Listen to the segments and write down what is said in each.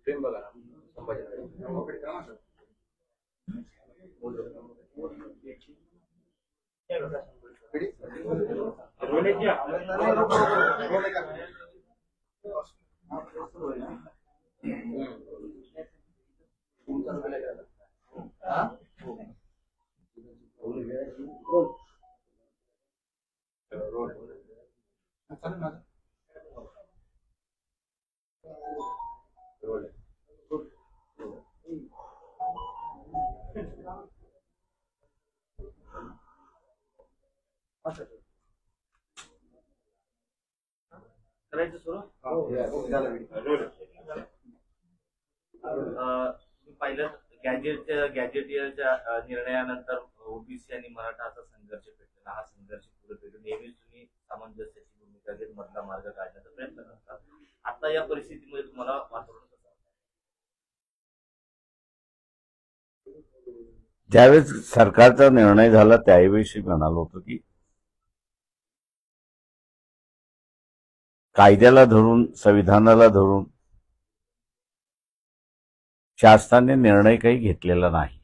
प्रेम बघा ना संभाजी करायचं सुरू पहिलं गॅजेटियरच्या निर्णयानंतर ओबीसी आणि मराठा असा संघर्ष पेटलेला. हा संघर्ष पुढे पेटून नेहमीच तुम्ही सामंजस्याची भूमिका घेत मधला मार्ग काढण्याचा प्रयत्न करतात. आता या परिस्थितीमध्ये तुम्हाला वातावरण कसं वाटतं? ज्यावेळेस सरकारचा निर्णय झाला त्यावेळी म्हणालो होतो की कायद्याला धरून संविधानाला धरून शासनाने निर्णय काही घेतलेला नाही.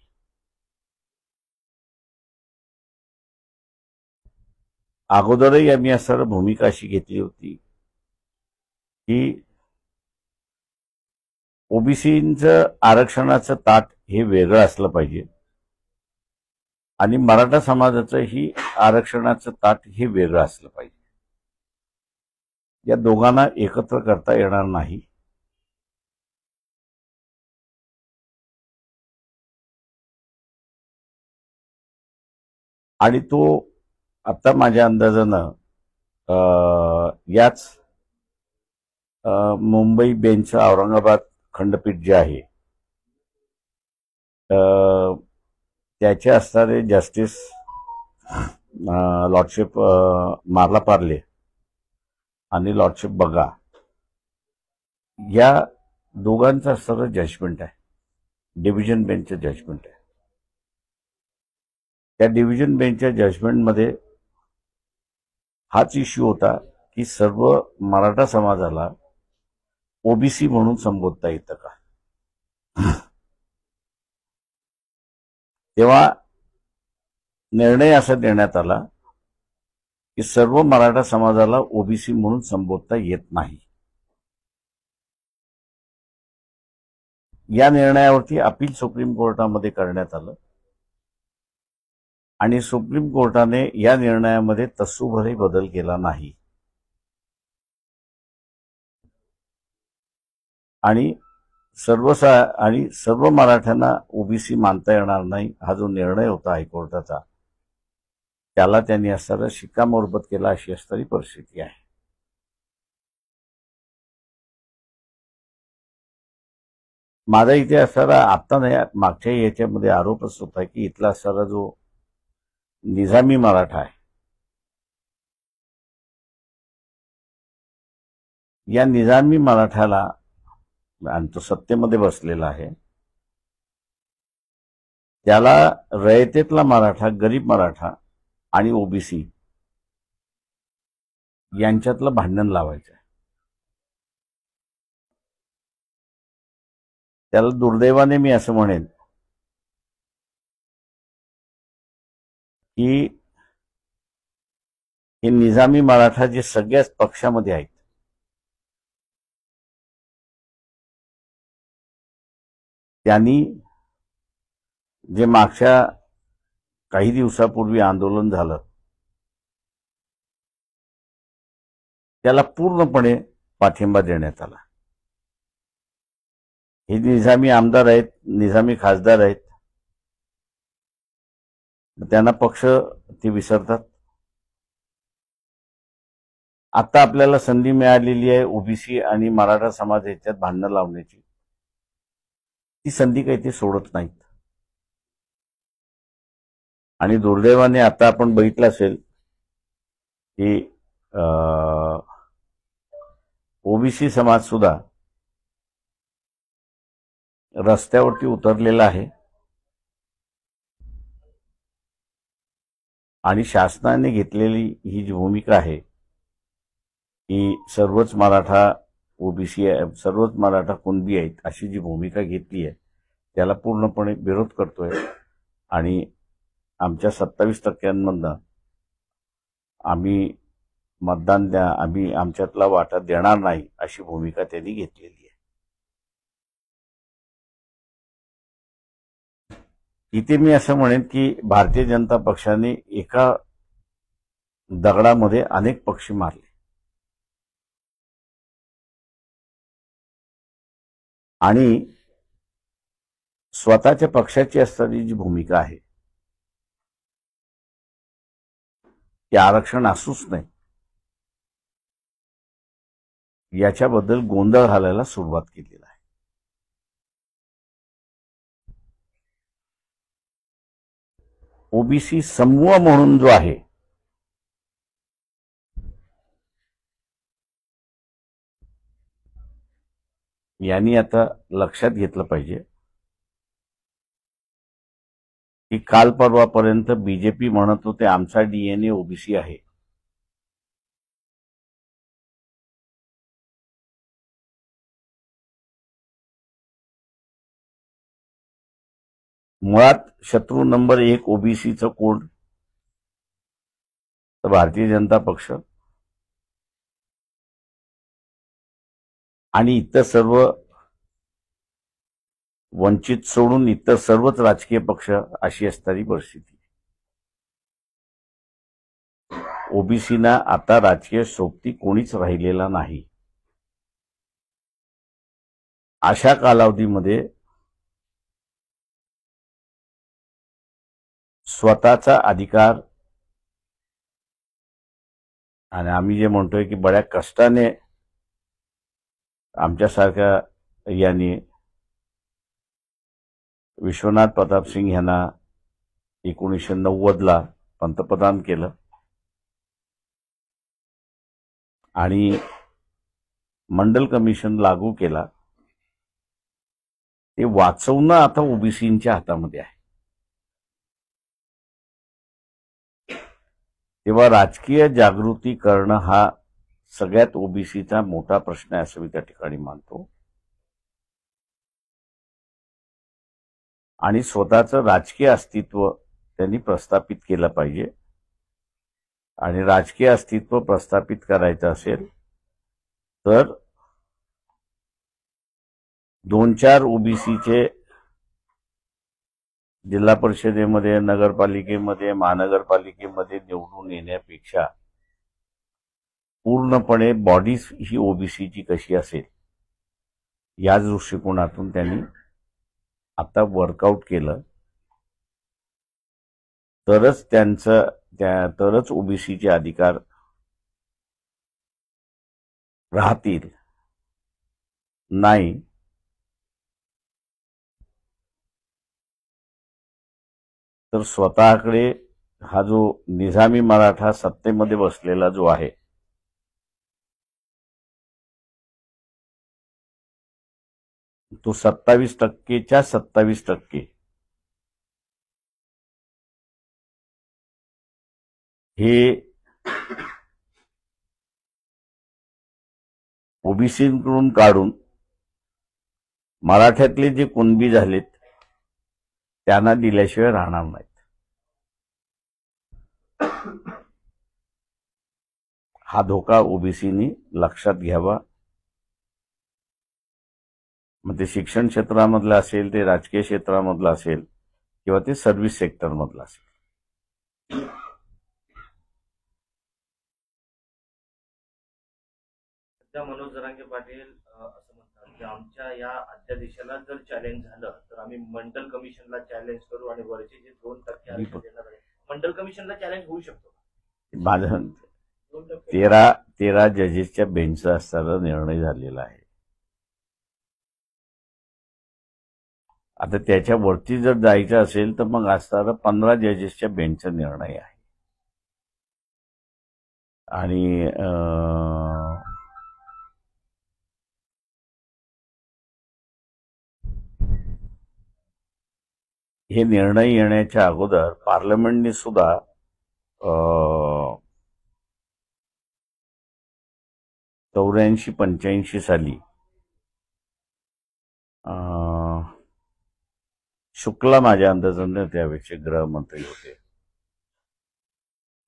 अगोदरही आम्ही असं भूमिका अशी घेतली होती की ओबीसीचं आरक्षणाचं ताट हे वेगळं असलं पाहिजे आणि मराठा समाजाचंही आरक्षणाचं ताट हे वेगळं असलं पाहिजे. या दोघांना एकत्र करता येणार नाही. आणि तो आता माझ्या अंदाजानं याच मुंबई बेंच औरंगाबाद खंडपीठ जे आहे त्याचे असणारे जस्टिस लॉर्डशिप मार्ला पार्ले आणि लॉर्डशिप बगा या दोघांचं असणारं जजमेंट आहे. डिव्हिजन बेंचचं जजमेंट आहे. त्या डिव्हिजन बेंचच्या जजमेंटमध्ये हाच इश्यू होता की सर्व मराठा समाजाला ओबीसी म्हणून संबोधता येतं का. तेव्हा निर्णय असा देण्यात आला की सर्व मराठा समाजाला ओबीसी म्हणून संबोधता येत नाही. या निर्णयावरती अपील सुप्रीम कोर्टामध्ये करण्यात आलं आणि सुप्रीम कोर्टाने या निर्णयामध्ये तसूभरही बदल केला नाही आणि सर्व मराठ्यांना ओबीसी मानता येणार नाही हा जो निर्णय होता हायकोर्टाचा त्याला त्यांनी असणारा शिक्कामोर्तब केला अशी असणारी परिस्थिती आहे. माझा इथे असणारा आता नाही मागच्या याच्यामध्ये आरोपच होता की इथला असणारा जो निजामी मराठा आहे या निजामी मराठ्याला आणि तो सत्तेमध्ये बसलेला आहे त्याला रयतेतला मराठा गरीब मराठा आणि ओबीसी यांच्यातलं भांडण लावायचं आहे. त्याला दुर्दैवाने मी असं म्हणेन की हे निजामी मराठा जे सगळ्याच पक्षामध्ये आहेत त्यांनी जे मागच्या काही दिवसापूर्वी आंदोलन झालं त्याला पूर्णपणे पाठिंबा देण्यात आला. हे निजामी आमदार आहेत, निजामी खासदार आहेत, त्यांना पक्ष ते विसरतात. आता आपल्याला संधी मिळालेली आहे ओबीसी आणि मराठा समाज याच्यात भांडणं लावण्याची. ती संधी काही ते सोडत नाहीत. आणि दुर्दैवाने आता आपण बघितलं असेल की ओबीसी समाज सुद्धा रस्त्यावरती उतरलेला आहे आणि शासनाने घेतलेली ही जी भूमिका आहे की सर्वच मराठा ओबीसी सर्वच मराठा कुणबी आहेत अशी जी भूमिका घेतली आहे त्याला पूर्णपणे विरोध करतोय आणि आमच्या 27% आम्ही मतदान द्या, आम्ही आमच्यातला वाटा देणार नाही अशी भूमिका त्यांनी घेतलेली आहे. इथे मी असं म्हणेन की भारतीय जनता पक्षाने एका दगडामध्ये अनेक पक्षी मारले आणि स्वतःच्या पक्षाची असणारी जी भूमिका आहे ते आरक्षण असूच नाही याच्याबद्दल गोंधळ घालायला सुरुवात केलेला आहे. ओबीसी समूह म्हणून जो आहे यांनी आता लक्षात घेतलं पाहिजे की काल परवापर्यंत बीजेपी म्हणत होते आमचा डीएनए ओबीसी आहे. मुळात शत्रू नंबर 1 ओबीसीचं कोण तर भारतीय जनता पक्ष आणि इतर सर्व वंचित सोडून इतर सर्वच राजकीय पक्ष अशी असणारी परिस्थिती. ओबीसीना आता राजकीय सोबती कोणीच राहिलेला नाही. अशा कालावधीमध्ये स्वतःचा अधिकार आणि आम्ही जे म्हणतोय की बड्या कष्टाने आमच्यासारख्या यांनी विश्वनाथ प्रताप सिंग यांना 1990ला पंतप्रधान केलं आणि मंडल कमिशन लागू केला. ते वाचवणं आता ओबीसींच्या हातामध्ये आहे. तेव्हा राजकीय जागृती करणं हा सगळ्यात ओबीसीचा मोठा प्रश्न आहे असं मी त्या ठिकाणी मानतो. आणि स्वतःचं राजकीय अस्तित्व त्यांनी प्रस्थापित केलं पाहिजे. आणि राजकीय अस्तित्व प्रस्थापित करायचं असेल तर 2-4 ओबीसीचे जिल्हा परिषदेमध्ये, नगरपालिकेमध्ये, महानगरपालिकेमध्ये निवडून येण्यापेक्षा पूर्णपणे बॉडी ही ओबीसीची कशी असेल या दृष्टिकोनातून त्यांनी आता वर्कआउट केलं तरच ओबीसीचे अधिकार राहतील. नाही तर स्वतःकडे हा जो निजामी मराठा सत्तेमध्ये बसलेला जो आहे तो 27%च्या 27% हे ओबीसीकडून काढून मराठ्यातले जे कुणबी झालेत त्यांना दिल्याशिवाय राहणार नाहीत. हा धोका ओबीसीनी लक्षात घ्यावा. मग ते शिक्षण क्षेत्रामधलं असेल, ते राजकीय क्षेत्रामधलं असेल किंवा ते सर्व्हिस सेक्टरमधलं असेल. मनोज जरांगे पाटील असं म्हणतात की आमच्या या अध्यादेशाला जर चॅलेंज झालं तर आम्ही मंडल कमिशनला चॅलेंज करू आणि वरचे जे 2% आरक्षण देणार आहे मंडल कमिशनला चॅलेंज होऊ शकतो. माझं 13 जजेसच्या बेंचचा असताना निर्णय झालेला आहे. आता त्याच्यावरती जर जायचं असेल तर मग असताना 15 जजेसच्या बेंचचा निर्णय आहे. आणि हे निर्णय येण्याच्या अगोदर पार्लमेंटने सुद्धा 84-85 साली शुक्ला माझ्या अंदाजाने त्यावेळेचे गृहमंत्री होते,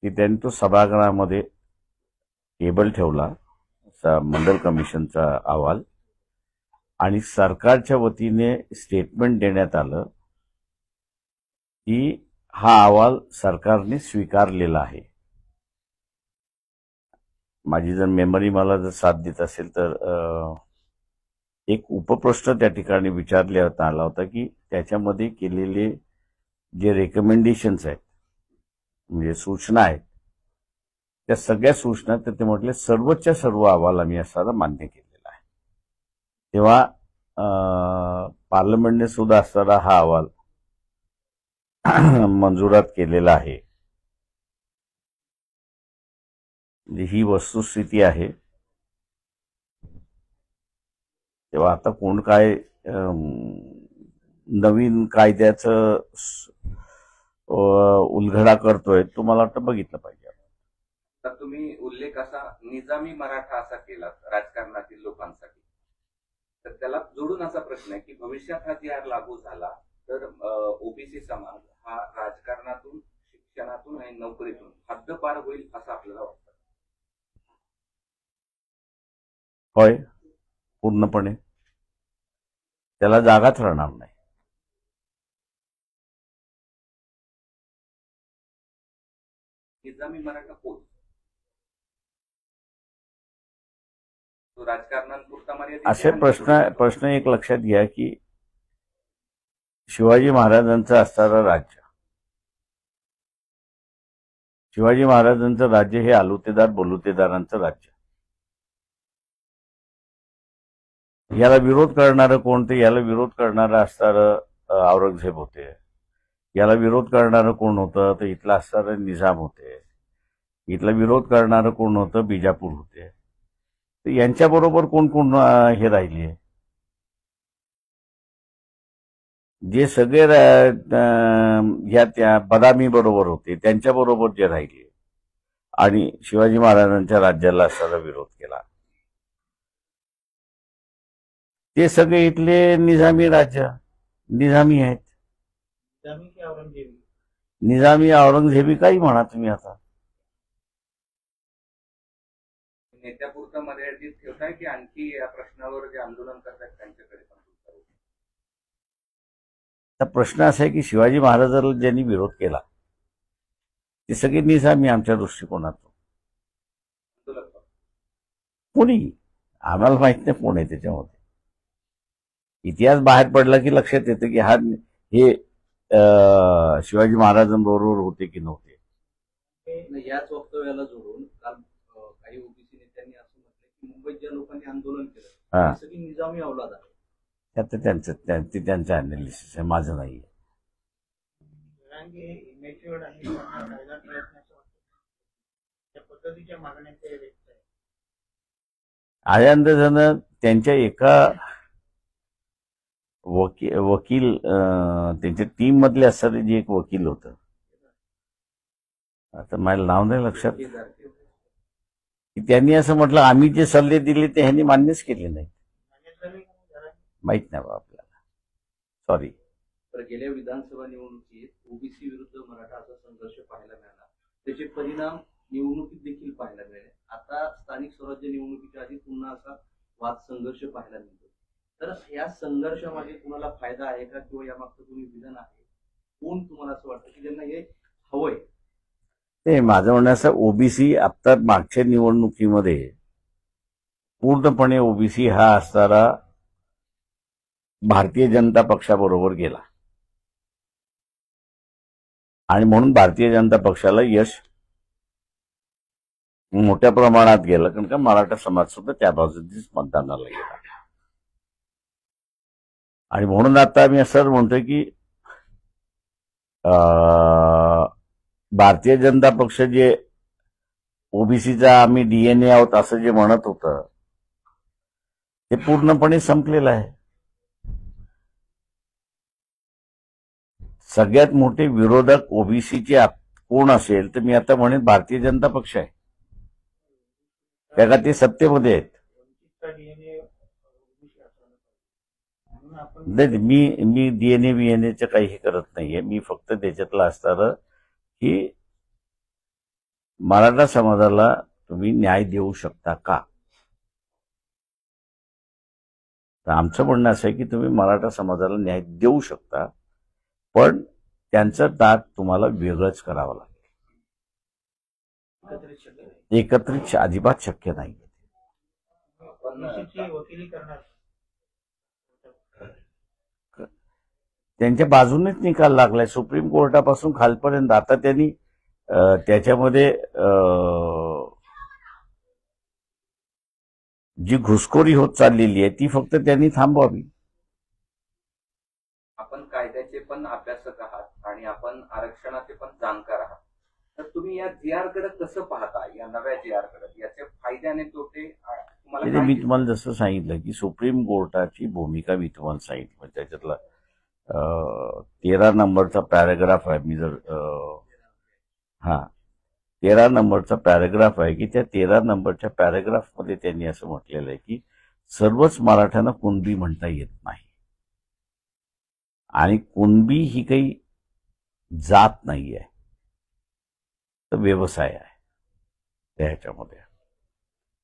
की त्यांनी तो सभागृहामध्ये टेबल ठेवला मंडल कमिशनचा अहवाल, आणि सरकारच्या वतीने स्टेटमेंट देण्यात आलं की हा अहवाल सरकारने स्वीकारलेला आहे. माझी जर मेमरी मला जर साथ देत असेल तर एक उपप्रश्न त्या ठिकाणी विचारण्यात आला होता की त्याच्यामध्ये केलेले जे रेकमेंडेशन्स आहेत, म्हणजे सूचना आहेत, त्या सगळ्या सूचना तर ते म्हटले सर्वच्या सर्व अहवाल आम्ही असायला मान्य केलेला आहे. तेव्हा पार्लमेंटने सुद्धा असताना हा अहवाल मंजुरात केलेला आहे. ही वस्तुस्थिती आहे. तेव्हा आता कोण काय नवीन कायद्याचं उलगडा करतोय तो मला वाटतं बघितलं पाहिजे. तर तुम्ही उल्लेख असा निजामी मराठा असा केला राजकारणातील लोकांसाठी, तर त्याला जोडून असा प्रश्न आहे की भविष्यात हा जी लागू झाला तर ओबीसी समाज हा राजकारणातून, शिक्षणातून आणि नोकरीतून हद्दपार होईल असं आपल्याला वाटतं? होय, पूर्णपणे त्याला जागाच राहणार नाही. निजामी मराठा कोण? तो राजकारणापुरता मर्यादित असे प्रश्न एक लक्षात घ्या की शिवाजी महाराजांचं असणारं राज्य, शिवाजी महाराजांचं राज्य हे आलुतेदार बलुतेदारांचं राज्य. याला विरोध करणारं कोण? ते याला विरोध करणारं असणारं औरंगजेब होते. याला विरोध करणारं कोण होतं? तर इथला असणारं निजाम होते. इथला विरोध करणारं कोण होतं? बिजापूर होते. तर यांच्याबरोबर कोण कोण हे राहिले? जे सगळे ह्या त्या बदामी बरोबर होते त्यांच्याबरोबर जे राहिले आणि शिवाजी महाराजांच्या राज्याला असणारा विरोध केला, ते सगळे इथले निजामी राज्य, निजामी आहेत. निजामी औरंगजेबी काही म्हणा तुम्ही. आता नेत्यापुरता मर्यादित ठेवताय की आणखी या प्रश्नावर जे आंदोलन करतात त्यांच्याकडे पण? प्रश्न असा आहे की शिवाजी महाराजांना ज्यांनी विरोध केला ते सगळे निजामी आमच्या दृष्टिकोनातून. कोणी आम्हाला माहित नाही कोण आहे त्याच्यामध्ये. इतिहास बाहेर पडला की लक्षात येतं की हे शिवाजी महाराजांबरोबर होते की नव्हते. याच वक्तव्याला जोडून काल काही ओबीसी नेत्यांनी असं म्हटलं की मुंबईत ज्या लोकांनी आंदोलन केलं ते सगळी निजामी अवलाद आहे. त्यांचं अनालिसिस आहे, माझं नाही. माझ्या अंदाजानं त्यांच्या एका वकील त्यांच्या टीम मधले असणारे जे एक वकील होतं, आता मला नाव नाही लक्षात, की त्यांनी असं म्हटलं आम्ही जे सल्ले दिले ते ह्यांनी मान्यच केले नाही. माहित नाही बा आपल्याला, सॉरी. तर गेल्या विधानसभा निवडणुकीत ओबीसी विरुद्ध मराठा असा संघर्ष पाहायला मिळाला. त्याचे परिणाम निवडणुकीत देखील पाहायला मिळाले. आता स्थानिक स्वराज्य निवडणुकीच्या आधी पुन्हा असा वाद संघर्ष पाहायला मिळतो. तर या संघर्षामध्ये कुणाला फायदा आहे का, किंवा यामागचं कोणी विधान आहे? कोण तुम्हाला असं वाटतं की ज्यांना हे हवंय? ते माझं म्हणणं असं, ओबीसी आता मागच्या निवडणुकीमध्ये पूर्णपणे ओबीसी हा असणारा भारतीय जनता पक्षाबरोबर गेला आणि म्हणून भारतीय जनता पक्षाला यश मोठ्या प्रमाणात गेलं, कारण का मराठा समाज सुद्धा त्या बाजूनेच मतदानाला गेला. आणि म्हणून आता आम्ही असं म्हणतोय की भारतीय जनता पक्ष जे ओबीसीचा आम्ही डीएनए आहोत असं जे म्हणत होतं ते पूर्णपणे संपलेलं आहे. सगळ्यात मोठे विरोधक ओबीसीचे कोण असेल तर मी आता म्हणेन भारतीय जनता पक्ष आहे, त्या का ते सत्तेमध्ये आहेत. तुमचा डीएनए म्हणून आपण नाही, मी डीएनए बीएनएचं काही हे करत नाहीये. मी फक्त त्याच्यातलं असणारं की मराठा समाजाला तुम्ही न्याय देऊ शकता का. तर आमचं म्हणणं असं आहे की तुम्ही मराठा समाजाला न्याय देऊ शकता, पण त्यांचं ताट तुम्हाला वेगळंच करावं लागेल. एकत्रित शक्य नाही. एकत्रित अजिबात शक्य नाही. ओबीसीची वकिली करणार त्यांच्या बाजूनेच निकाल लागलाय सुप्रीम कोर्टापासून खालपर्यंत. आता त्यांनी त्याच्यामध्ये जी घुसखोरी होत चाललेली आहे ती फक्त त्यांनी थांबवावी. आपण कायद्याचे पण अभ्यासक आहात आणि आपण आरक्षणाचे पण जाणकार आहात. तर तुम्ही या जीआर कडे कसं पाहता, या नव्या जीआर कडे याचे फायदे आणि तोटे तुम्हाला म्हणजे काय मी दिसतात? तुम्हाला जसं सांगितलं की सुप्रीम कोर्टाची भूमिका मी तुम्हाला सांगितलं. त्याच्यातला 13 नंबरचा पॅराग्राफ आहे. मी जर 13 नंबरचा पॅराग्राफ आहे की त्या 13 नंबरच्या पॅराग्राफमध्ये त्यांनी असं म्हटलेलं आहे की सर्वच मराठ्यांना कुणबी म्हणता येत नाही, आणि कुणबी ही काही जात नाही आहे, तर व्यवसाय आहे त्याच्यामध्ये.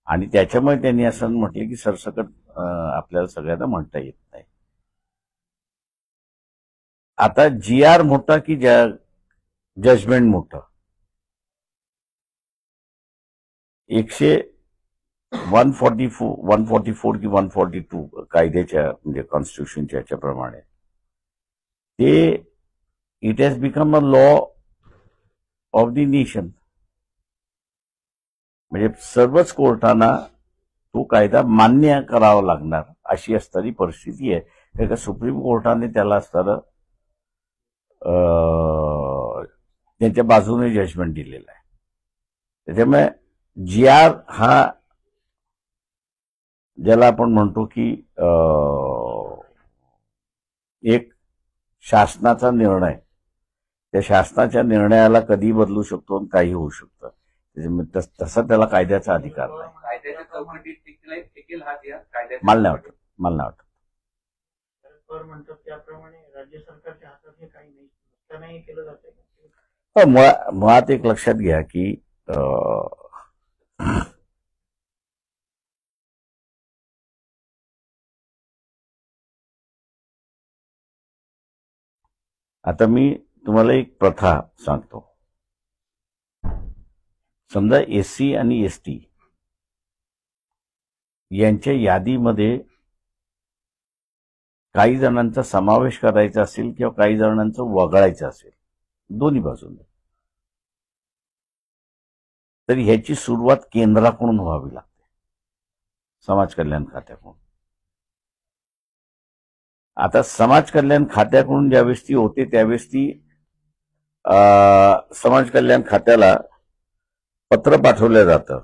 आणि त्याच्यामुळे त्यांनी असं म्हटलं की सरसकट आपल्याला सगळ्यांना म्हणता येत नाही. आता जीआर मोठा की जजमेंट मोठं. 144 की 142 कायद्याच्या म्हणजे कॉन्स्टिट्यूशनच्या याच्याप्रमाणे ते it has become a law of the nation. म्हणजे सर्वच कोर्टांना तो कायदा मान्य करावा लागणार अशी असणारी परिस्थिती आहे. कारण का सुप्रीम कोर्टाने त्याला असणारं त्यांच्या बाजूने जजमेंट दिलेलं आहे. त्याच्यामुळे जीआर हा ज्याला आपण म्हणतो की एक शासनाचा निर्णय, त्या शासनाच्या निर्णयाला कधी बदलू शकतो आणि काही होऊ शकतं. त्याच्यामुळे तसा त्याला कायद्याचा अधिकार नाही. कायद्याच्या चौकटीत टिकेल हा जीआर कायद्याच्या मला नाही वाटत. पर म्हणतात त्याप्रमाणे राज्य सरकारच्या हातात हे काही नाही, नुकसानही केलं जाते. मुळात एक लक्षात घ्या की आता मी तुम्हाला एक प्रथा सांगतो. समजा एससी आणि एसटी यांच्या यादीमध्ये काही जणांचा समावेश करायचा असेल किंवा काही जणांचं वगळायचं असेल, दोन्ही बाजूने, तर ह्याची सुरुवात केंद्राकडून व्हावी लागते, समाज कल्याण खात्याकडून. आता समाज कल्याण खात्याकडून ज्यावेळेस ती होते त्यावेळेस ती समाज कल्याण खात्याला पत्र पाठवलं जातं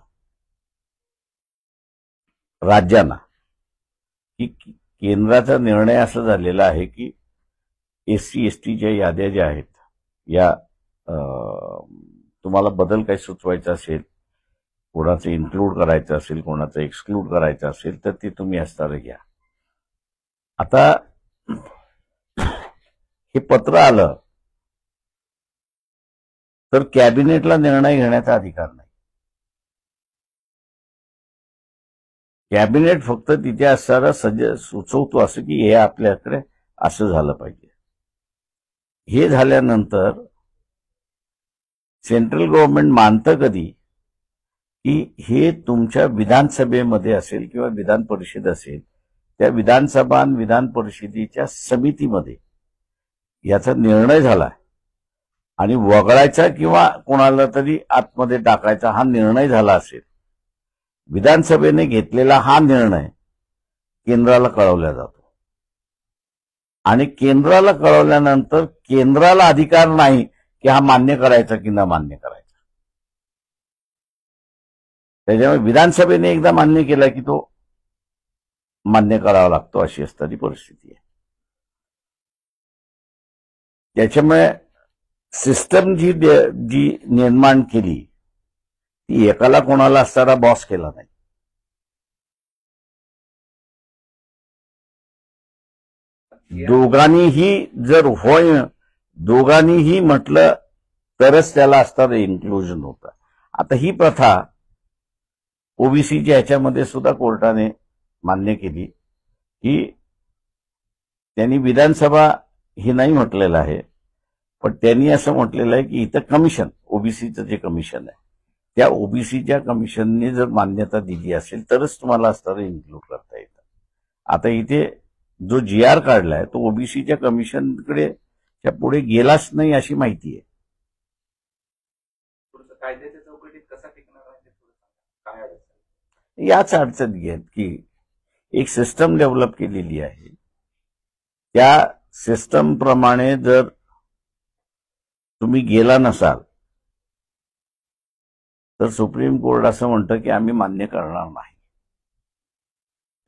राज्यांना की केंद्राचा निर्णय असा झालेला आहे की एससी एसटीच्या याद्या ज्या आहेत या तुम्हाला बदल काही सुचवायचा असेल, कोणाचं इन्क्लूड करायचं असेल, कोणाचं एक्सक्लूड करायचं असेल, तर ते तुम्ही असणारं घ्या. आता हे पत्र आलं तर कॅबिनेटला निर्णय घेण्याचा अधिकार नाही. कॅबिनेट फक्त तिथे असणारा सुचवतो असं की हे आपल्याकडे असं झालं पाहिजे. हे झाल्यानंतर सेंट्रल गव्हर्नमेंट मानतं कधी की हे तुमच्या विधानसभेमध्ये असेल किंवा विधान परिषद असेल, त्या विधानसभा आणि विधान परिषदेच्या समितीमध्ये याचा निर्णय झाला आणि वगळायचा किंवा कोणाला तरी आतमध्ये टाकायचा हा निर्णय झाला असेल, विधानसभेने घेतलेला हा निर्णय केंद्राला कळवला जातो. आणि केंद्राला कळवल्यानंतर केंद्राला अधिकार नाही की हा मान्य करायचा की न मान्य करायचा. त्याच्यामुळे विधानसभेने एकदा मान्य केला की तो मान्य करावा लागतो, अशी असणारी परिस्थिती आहे. त्याच्यामुळे सिस्टम जी निर्माण केली ती एकाला कोणाला असणारा बॉस केला नाही. दोघांनीही जर होय दोघांनीही म्हटलं तरच त्याला असणारं इन्क्लुजन होतं. आता ही प्रथा ओबीसीच्या ह्याच्यामध्ये सुद्धा कोर्टाने मान्य केली की त्यांनी विधानसभा हे नाही म्हटलेलं आहे, पण त्यांनी असं म्हटलेलं आहे की इथं कमिशन, ओबीसीचं जे कमिशन आहे त्या ओबीसीच्या कमिशनने जर मान्यता दिली असेल तरच तुम्हाला असणारं इन्क्लूड करता येतं. आता इथे जो GR काढलाय तो ओबीसीच्या कमिशनकडे त्या पुढे गेलाच नाही अशी माहिती आहे. थोडंसं कायद्याच्या चौकटीत कसा टिकणार आहे ते थोडं सांगा. काय अडचण? याच अडचणी आहेत की एक सिस्टम डेव्हलप केलेली आहे, त्या सिस्टम प्रमाणे जर तुम्ही गेला नसाल तर सुप्रीम कोर्ट असं म्हणतं की आम्ही मान्य करणार नाही.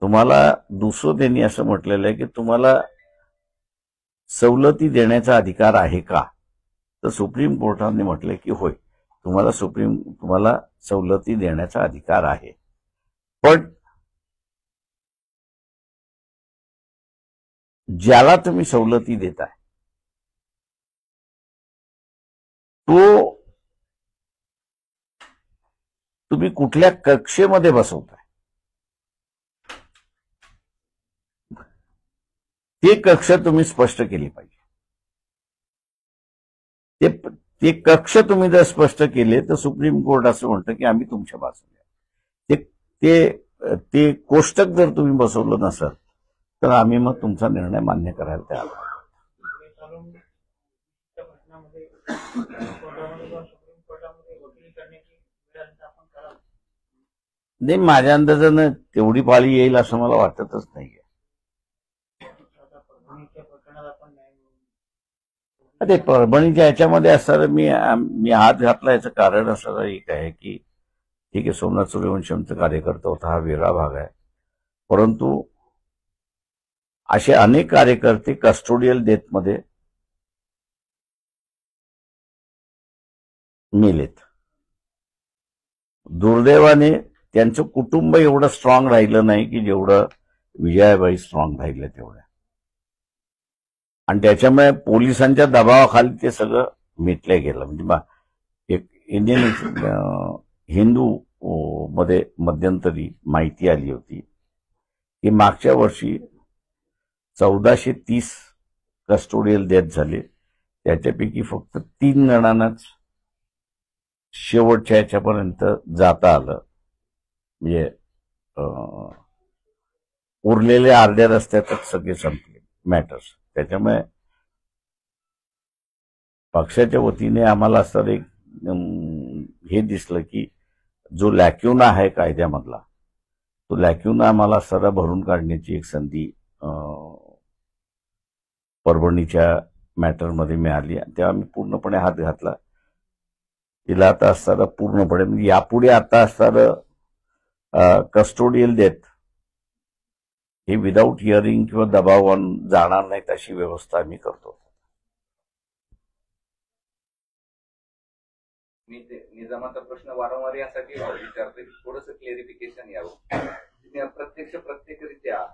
तुम्हाला दुसरं त्यांनी असं म्हटलेलं आहे की तुम्हाला सवलती देण्याचा अधिकार आहे का, तर सुप्रीम कोर्टाने म्हटले की होय, तुम्हाला सवलती देण्याचा अधिकार आहे. पण ज्याला तुम्ही सवलती देताय तो तुम्ही कुठल्या कक्षेमध्ये बसवताय ते कक्ष तुम्ही स्पष्ट केली पाहिजे. ते कक्ष तुम्ही जर स्पष्ट केले तर सुप्रीम कोर्ट असं म्हणतं की आम्ही तुमच्या बाजूने. ते कोष्टक जर तुम्ही बसवलं नसाल तर आम्ही मग तुमचा निर्णय मान्य करायला तयार आहोत. नाही, माझ्या अंदाजानं तेवढी पाळी येईल असं मला वाटतच नाहीये. ते परभणीच्या ह्याच्यामध्ये असणारं मी हात घातला याचं कारण असं एक आहे की ठीक आहे, सोमनाथ सूर्यवंशमचा कार्यकर्ता होता, हा वेगळा भाग आहे, परंतु असे अनेक कार्यकर्ते कस्टोडियल डेथमध्ये मेलेत. दुर्दैवाने त्यांचं कुटुंब एवढं स्ट्रॉंग राहिलं नाही की जेवढं विजयाबाई स्ट्रॉंग राहिलं तेवढं, आणि त्याच्यामुळे पोलिसांच्या दबावाखाली ते सगळं मिटलं गेलं. म्हणजे एक इंडियन हिंदू मध्ये मध्यंतरी माहिती आली होती की मागच्या वर्षी 1430 कस्टोडियल डेथ झाले, त्याच्यापैकी फक्त 3 जणांनाच शेवटच्या ह्याच्यापर्यंत जाता आलं. म्हणजे उरलेले अर्ध्या रस्त्यातच सगळे संपले मॅटर्स. त्याच्यामुळे पक्षाच्या वतीने आम्हाला असं एक हे दिसलं की जो लॅक्युना आहे कायद्यामधला, तो लॅक्युना आम्हाला सरा भरून काढण्याची एक संधी परभणीच्या मॅटरमध्ये मिळाली, तेव्हा आम्ही पूर्णपणे हात घातला. तिला आता असणारं पूर्णपणे म्हणजे यापुढे आता असणारं कस्टोडियल डेथ हे विदाऊट हिअरिंग किंवा दबावान जाणार नाहीत अशी व्यवस्था आम्ही करतो. मी ते निजामाचा प्रश्न वारंवार यासाठी विचारतोय, थोडंसं क्लेरिफिकेशन यावं. प्रत्यक्षरित्या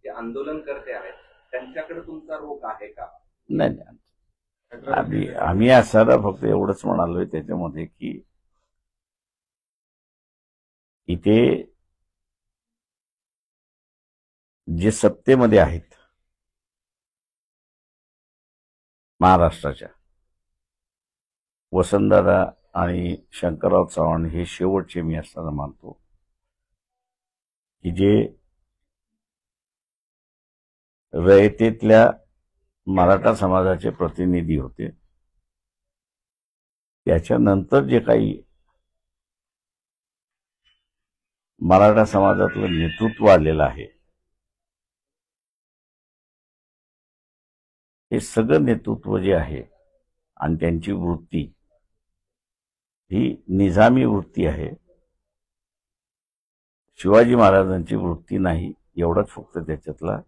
जे आंदोलनकर्ते आहेत त्यांच्याकडे तुमचा रोख आहे का? नाही, आम्ही असणारा फक्त एवढंच म्हणालोय त्याच्यामध्ये की इथे जे सत्तेमध्ये आहेत महाराष्ट्राच्या, वसंतदादा आणि शंकरराव चव्हाण हे शेवटचे मी असताना मानतो की जे रयतेतल्या मराठा समाजाचे प्रतिनिधी होते, त्याच्यानंतर जे काही मराठा समाजातलं नेतृत्व आलेलं आहे हे सगळं नेतृत्व जे आहे आणि त्यांची वृत्ती ही निजामी वृत्ती आहे, शिवाजी महाराजांची वृत्ती नाही, एवढाच फक्त त्याच्यातला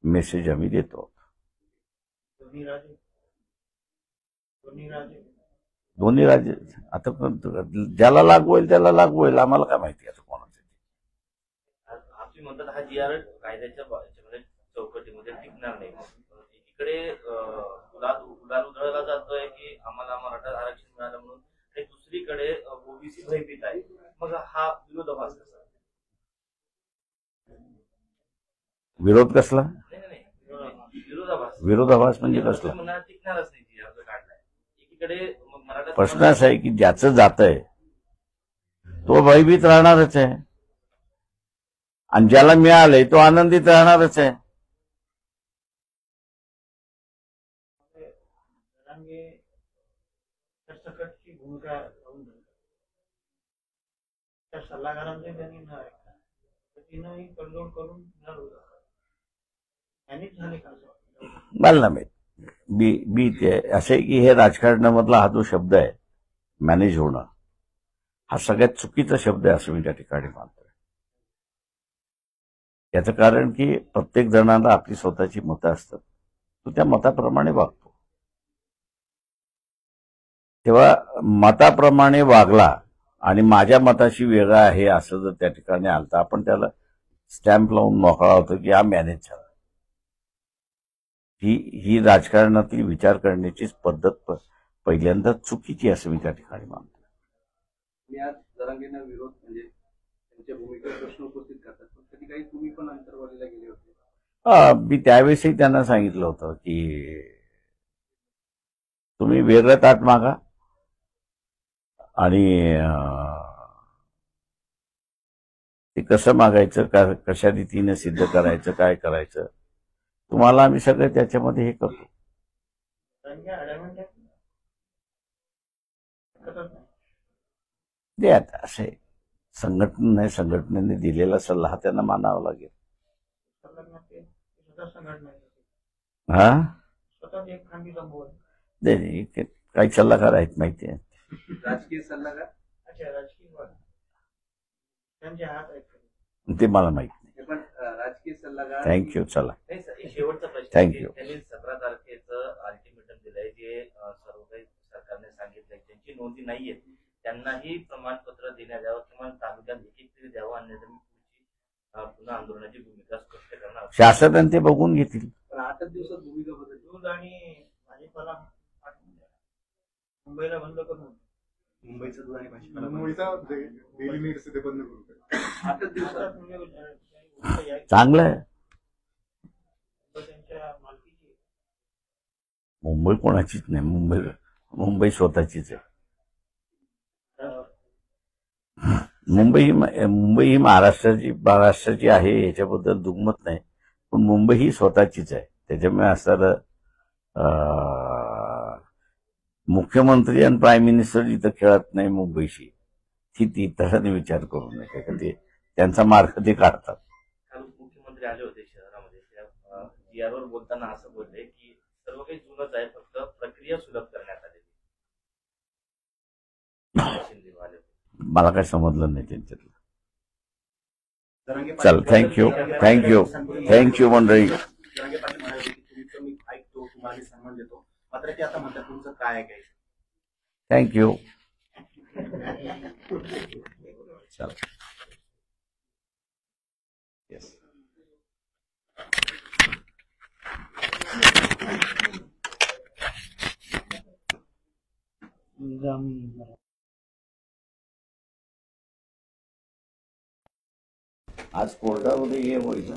मेसेज आम्ही देतो. दोन्ही राजे आता ज्याला लागू होईल त्याला लागू होईल, आम्हाला काय माहिती आता कोणाचं. आपली म्हणतात हा GR कायद्याच्या चौकटीमध्ये टिकणार नाही. एकीकडे गुलाल उधळला जातोय की आम्हाला मराठा आरक्षण मिळालं म्हणून, आणि दुसरीकडे ओबीसी भयभीत आहे. मग हा विरोधाभास कसा? विरोध कसला? नाही, विरोधाभास म्हणजे कसला? टिकणारच नाही ती अर्ज काढलाय. एकीकडे मराठा प्रश्न असा आहे की ज्याचं जातंय तो भयभीत राहणारच आहे, आणि ज्याला मिळालंय तो आनंदित राहणारच आहे. जरांगे सरसकटची भूमिका राहून जाईल. त्या सल्लागारांचे त्यांनी न ऐकता तिनंही तडजोड करून मॅनेज झाले का असं वाटतं? मला नाही बी ते असं आहे की हे राजकारणामधला हा जो शब्द आहे मॅनेज होणं, हा सगळ्यात चुकीचा शब्द आहे असं मी त्या ठिकाणी मानतोय. याचं कारण की प्रत्येक जणाला आपली स्वतःची मतं असतात, तो त्या मताप्रमाणे वागतो. तेव्हा मताप्रमाणे वागला आणि माझ्या मताशी वेगळा आहे असं जर त्या ठिकाणी आलं तर आपण त्याला स्टॅम्प लावून मोकळा होतो की हा मॅनेज झाला. ही राजकारणातली विचार करण्याची पद्धत पहिल्यांदा चुकीची असं मी त्या ठिकाणी मानतो. मी आज जरांगेंना विरोध म्हणजे त्यांच्या भूमिकेवर प्रश्न उपस्थित करतात, पण कधी काही तुम्ही पण अंतर्वालीला गेले होते. मी त्यावेळेसही त्यांना सांगितलं होतं की तुम्ही वेगळं ताट मागा आणि ते कसं मागायचं, कशा रीतीने सिद्ध करायचं, काय करायचं, तुम्हाला आम्ही सगळं त्याच्यामध्ये हे करतो. ते आता असे संघटनेने दिलेला सल्ला हा त्यांना मानावा लागेल. हा नाही, काही सल्लागार आहेत माहिती आहे. राजकीय सल्लागार त्यांचे हात आहेत. ते मला माहित नाही. पण राजकीय सल्लागार. थँक्यू. चला, शेवटचा प्रश्न. थँक्यू. त्यांनी 17 तारखेचं अल्टिमेटम दिलंय, जे सर्व काही सरकारने सांगितलंय, त्यांची नोंदी नाहीये, त्यांनाही प्रमाणपत्र देण्यात यावं किंवा तालुक्यात एक तरी द्यावं, अन्यथा पुन्हा आंदोलनाची भूमिका स्पष्ट करणार. शासन ते बघून घेतील. पण 8 दिवसात भूमिका बदलली. दूध आणि भाजीपाला मुंबईला बंद करून, मुंबईचं दूध आणि भाजीपाला मुंबईचा डेली नीड्स ते बंद करू. 8 दिवसात चांगलं आहे. त्यांच्या मालकीची. मुंबई कोणाचीच नाही, मुंबई स्वतःचीच आहे. मुंबई ही महाराष्ट्राची आहे, याच्याबद्दल दुमत नाही, पण मुंबई ही स्वतःचीच आहे. त्याच्यामुळे असं मुख्यमंत्री आणि प्राईम मिनिस्टर जिथं खेळत नाही मुंबईशी, ती तशाने विचार करू नये, ते त्यांचा मार्ग ते काढतात. काल मुख्यमंत्री आले होते शहरामध्ये, त्या जीआरवर बोलताना असं बोलले की सर्व काही जुनच आहे, फक्त प्रक्रिया सुलभ करण्यात आलेली. मला काय समजलं नाही त्यांच्यातलं. जरांगे चल, थँक्यू मंडळी. जरांगे पाटील म्हणाले की तुमचं मी ऐकतो, तुम्हाला सन्मान देतो, मात्र ते आता म्हणतात तुमचं काय आहे काय. थँक्यू. चल. येस. आज कोर्टामध्ये हे होईल.